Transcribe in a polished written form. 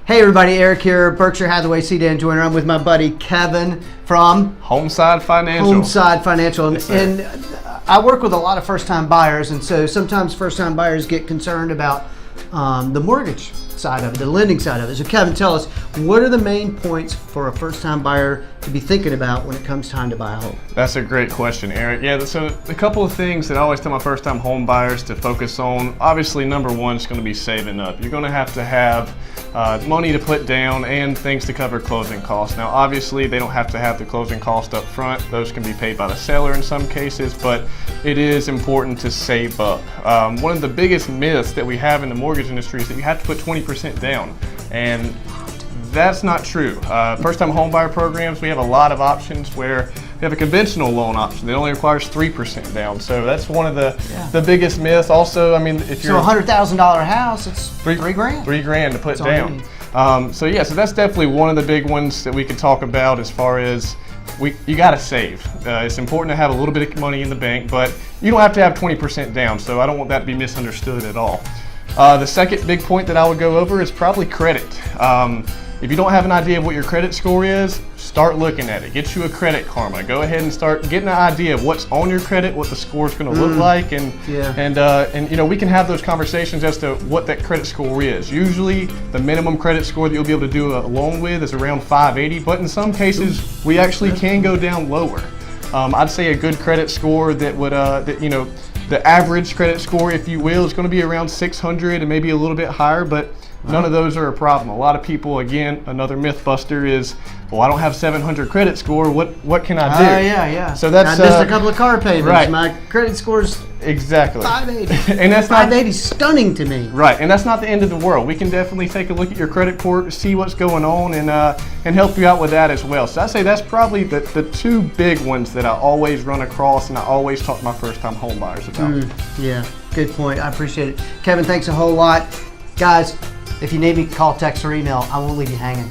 Hey everybody, Eric here, Berkshire Hathaway Sedan Joiner. I'm with my buddy Kevin from Homeside Financial. Homeside Financial. Yes, and I work with a lot of first-time buyers, and so sometimes first-time buyers get concerned about the mortgage side of it, the lending side of it. So Kevin, tell us, what are the main points for a first-time buyer to be thinking about when it comes time to buy a home? That's a great question, Eric. Yeah, so a couple of things that I always tell my first-time home buyers to focus on. Obviously, number one is going to be saving up. You're going to have money to put down and things to cover closing costs. Now, obviously, they don't have to have the closing cost up front. Those can be paid by the seller in some cases, but it is important to save up. One of the biggest myths that we have in the mortgage industry is that you have to put 20% down, and that's not true. First-time home buyer programs, we have a lot of options where we have a conventional loan option that only requires 3% down. So that's one of the biggest myths. Also, I mean, if you're a $100,000 house, it's $3 grand. $3 grand to put down. So that's definitely one of the big ones that we could talk about as far as you got to save. It's important to have a little bit of money in the bank, but you don't have to have 20% down. So I don't want that to be misunderstood at all. The second big point that I would go over is probably credit. If you don't have an idea of what your credit score is, start looking at it. Get you a Credit Karma. Go ahead and start getting an idea of what's on your credit, what the score is going to look like, and you know, we can have those conversations as to what that credit score is. Usually, the minimum credit score that you'll be able to do a loan with is around 580, but in some cases, we actually can go down lower. I'd say a good credit score that would, the average credit score, if you will, is going to be around 600 and maybe a little bit higher, but none of those are a problem. A lot of people, again, another myth buster is, well, I don't have 700 credit score. What can I do? Yeah. So that's I missed a couple of car payments. Right. My credit score's exactly 580. And that's 580 is stunning to me. Right, and that's not the end of the world. We can definitely take a look at your credit report, see what's going on, and help you out with that as well. So I say that's probably the two big ones that I always run across, and I always talk to my first-time home buyers about. Yeah, good point. I appreciate it. Kevin, thanks a whole lot. Guys, if you need me, call, text, or email. I won't leave you hanging.